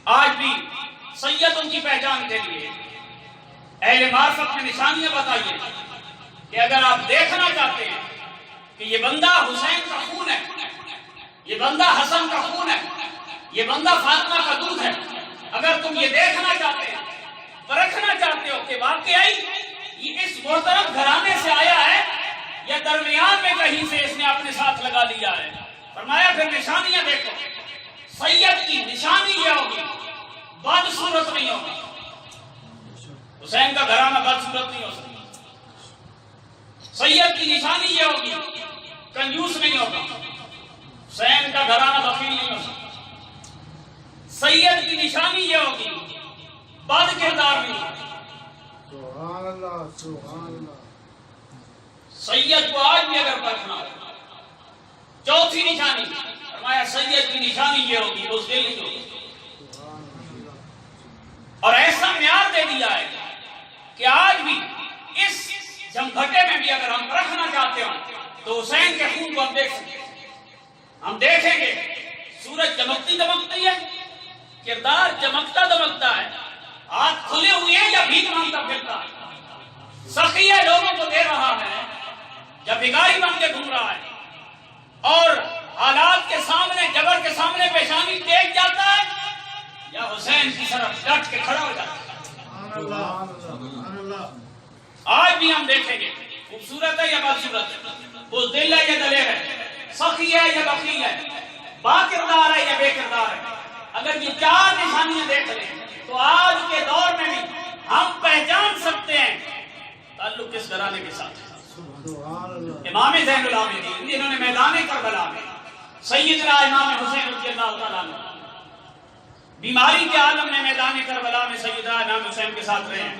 آج بھی سیدوں کی پہچان کے لیے اہل معرفت میں نشانیاں بتائیے کہ اگر آپ دیکھنا چاہتے ہیں کہ یہ بندہ حسین کا خون ہے، یہ بندہ حسن کا خون ہے، یہ بندہ فاطمہ کا دودھ ہے، اگر تم یہ دیکھنا چاہتے ہیں، پرکھنا چاہتے ہو کہ واقعی یہ اس محترم گھرانے سے آیا ہے یا درمیان میں کہیں سے اس نے اپنے ساتھ لگا لیا ہے، فرمایا پھر نشانیاں دیکھو۔ سید کی نشانی یہ ہوگی، بدصورت نہیں ہوگی۔ حسین کا گھرانہ بدصورت نہیں ہو سکتا۔ سید کی نشانی یہ ہوگی، کنجوس نہیں ہوگا۔ حسین کا گھرانہ بخیل نہیں ہو سکتا۔ سید کی نشانی یہ ہوگی، بد کردار نہیں ہوگا۔ سبحان اللہ، سبحان اللہ۔ سید کو آج بھی اگر پرکھنا ہو، چوتھی نشانی فرمایا سید کی نشانی یہ ہوگی، اس دل نہیں ہوگی۔ اور ایسا معیار دے دیا ہے کہ آج بھی اس جمگھٹے میں بھی اگر ہم رکھنا چاہتے ہوں تو حسین کے خون کو ہم دیکھ سکتے ہیں۔ ہم دیکھیں گے سورج چمکتی دمکتی ہے، کردار چمکتا دمکتا ہے، ہاتھ کھلے ہوئے ہیں یا بھیک مانگتا پھرتا ہے، سخی ہے لوگوں کو دے رہا ہے یا بھکاری بن کے گھوم رہا ہے، اور حالات کے سامنے، جبر کے سامنے پیشانی ٹیک جاتا ہے یا حسین کی طرف ڈٹ کے کھڑا ہو جاتا ہے۔ آج بھی ہم دیکھیں گے خوبصورت ہے یا بدصورت ہے، بزدل ہے یا دلیر ہے، سخی ہے یا بخیل ہے، با کردار ہے یا بے کردار ہے۔ اگر یہ چار نشانیاں دیکھ لیں تو آج کے دور میں بھی ہم پہچان سکتے ہیں تعلق کس گھرانے کے ساتھ ہے۔ امام زین العابدین جنہوں نے میدان کربلا میں سیدنا امام حسین رضی اللہ تعالیٰ عنہ بیماری کے عالم میں میدان کربلا میں سیدنا امام حسین کے ساتھ رہے ہیں،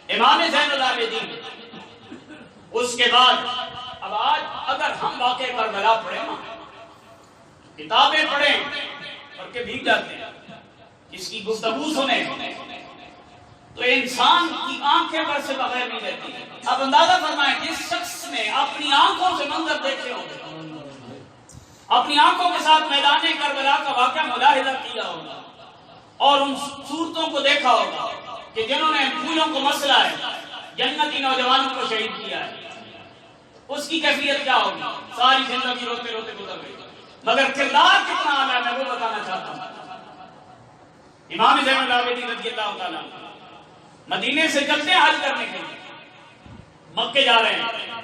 امام زین العابدین۔ اس کے بعد اب آج اگر ہم واقع کربلا پڑھیں نا، کتابیں پڑھیں پڑھ کے بھیگ جاتے ہیں، اس کی گفتگو سنیں تو انسان کی آنکھیں پر سے بغیر نہیں رہتی۔ اب اندازہ فرمائیں جس شخص نے اپنی آنکھوں سے منظر دیکھے ہوگا، اپنی آنکھوں کے ساتھ میدان کربلا کا واقعہ ملاحظہ کیا ہوگا اور ان صورتوں کو دیکھا ہوگا کہ جنہوں نے پھولوں کو مسلا ہے، جنتی نوجوانوں کو شہید کیا ہے، اس کی کیفیت کیا ہوگی؟ ساری زندگی روتے روتے گزر گئی، مگر کردار کتنا اعلیٰ میں وہ بتانا چاہتا ہوں۔ امام زین العابدین رضی اللہ تعالیٰ مدینے سے چلتے ہیں حج کرنے کے لیے، مکے جا رہے ہیں،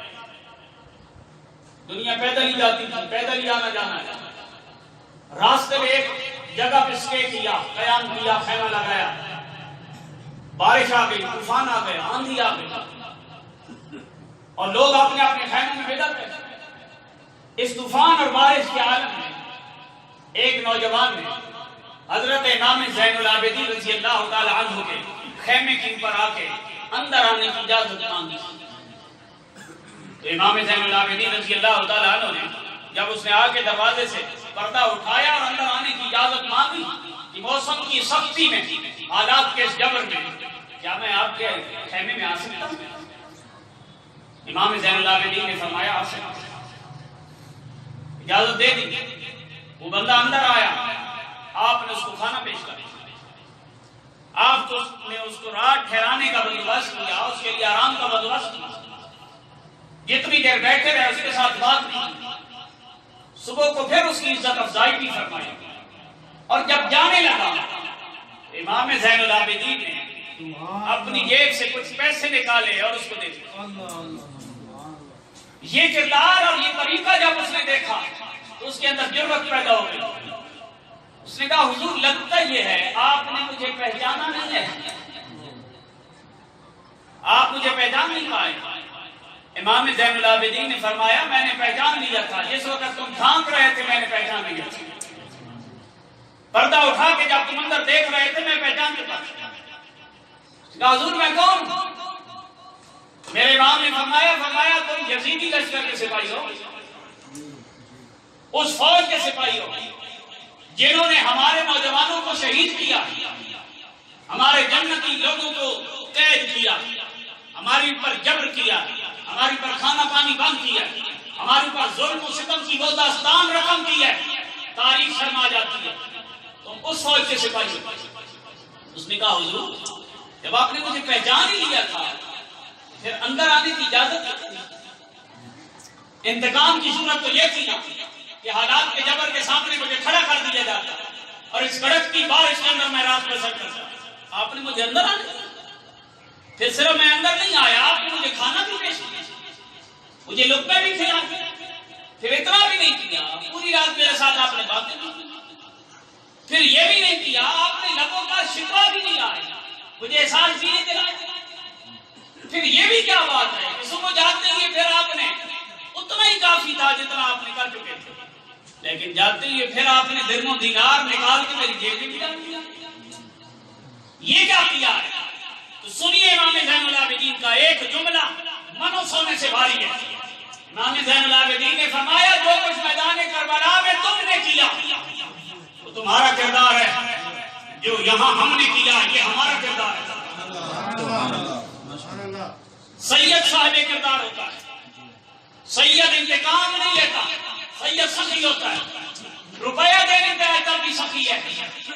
دنیا پیدل ہی جاتی تھی، پیدل ہی آنا جانا ہے، راستے میں ایک جگہ پہ اسٹے کیا، قیام کیا، خیمہ لگایا، بارش آ گئی، طوفان آ گیا، آندھی آ گئی اور لوگ اپنے اپنے خیموں میں بیدار تھے۔ اس طوفان اور بارش کے عالم میں ایک نوجوان نے حضرت امام زین العابدین رضی اللہ تعالی عنہ کے خیمے کے اوپر آ کے اندر آنے کی اجازت مانگی۔ تو امام زین العابدین رضی اللہ تعالی عنہ نے جب اس نے آ کے دروازے سے پردہ اٹھایا اور اندر آنے کی اجازت مانگی کہ موسم کی سختی میں، حالات کے اس جبر میں، کیا میں آپ کے خیمے میں آ سکتا ہوں؟ امام زین العابدین نے فرمایا آ سکتا ہوں، اجازت دے دی۔ وہ بندہ اندر آیا، آپ نے اس کو کھانا پیش کر، آپ نے اس کو رات ٹھہرانے کا بندوبست کیا، اس کے لیے آرام کا بندوبست کیا، جتنی دیر بیٹھے رہے اس کے ساتھ بات کی، صبح کو پھر اس کی عزت افزائی بھی فرمائی، اور جب جانے لگا امام زین العابدین نے اپنی جیب سے کچھ پیسے نکالے اور اس کو دے دیے۔ یہ کردار اور یہ طریقہ جب اس نے دیکھا تو اس کے اندر جرأت پیدا ہو گئی۔ اس نے کہا حضور لگتا یہ ہے آپ نے مجھے پہچانا نہیں ہے، آپ مجھے پہچان نہیں پائے۔ امام زین العابدین نے فرمایا میں نے پہچان لیا تھا، جس وقت تم جھانک رہے تھے میں نے پہچان لیا تھا، پردہ اٹھا کے جب تم اندر دیکھ رہے تھے میں پہچان چکا تھا۔ کہا حضور میں کون ہوں؟ میرے امام نے فرمایا تم یزیدی لشکر کے سپاہی ہو، اس فوج کے سپاہی ہو جنہوں نے ہمارے نوجوانوں کو شہید کیا، ہمارے جنتی لوگوں کو قید کیا، ہماری اوپر جبر کیا، ہماری پر کھانا پانی بند کیا، ہماری پر ظلم و ستم کی وہ داستان رقم کی ہے، تاریخ شرما جاتی ہے۔ اس فوج کے سپاہی. اس نے کہا حضور جب آپ نے مجھے پہچان ہی لیا تھا پھر اندر آنے کی اجازت. انتقام کی صورت تو یہ تھی نا کہ حالات کے جبر کے سامنے مجھے کھڑا کر دیا جاتا اور اس کڑکتی بارش کے اندر میں رات بسر کرتا. آپ نے مجھے اندر آنے دیا. پھر صرف میں اندر نہیں آیا، آپ نے مجھے کھانا بھی پیش کیا، مجھے لقمے بھی کھلائے. پھر اتنا بھی نہیں کیا، پوری رات میرے ساتھ آپ نے باتیں کی. پھر یہ بھی نہیں کیا، آپ نے لبوں کا شکوہ بھی نہیں لایا، مجھے احساس بھی نہیں دلایا. پھر یہ بھی کیا بات ہے کہ صبح جاتے ہی پھر آپ نے اتنا ہی کافی تھا جتنا آپ نے کر چکے تھے، لیکن جاتے ہی پھر آپ نے درہم و دینار نکال کے میری جیب میں ڈال دیا. یہ کیا کیا ہے؟ تو سنیے امام زین العابدین کا ایک جملہ منو سونے سے بھاری ہے. امام زین العابدین نے فرمایا جو کچھ میدان کربلا میں تم نے کیا وہ تمہارا کردار ہے، جو یہاں ہم نے کیا یہ ہمارا کردار ہے. سید صاحب کردار ہوتا ہے، سید انتقام نہیں لیتا، سید سخی ہوتا ہے. روپیہ دینے پہ آئے تب بھی سخی ہے،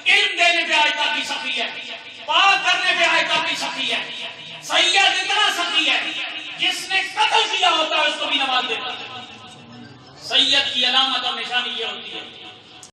علم دینے پہ آئے تب بھی سخی ہے، پاک کرنے پہ آئے تب بھی سخی ہے. سید اتنا سخی ہے جس نے قتل کیا ہوتا ہے اس کو بھی نواز دیتا ہے. سید کی علامت اور نشانی یہ ہوتی ہے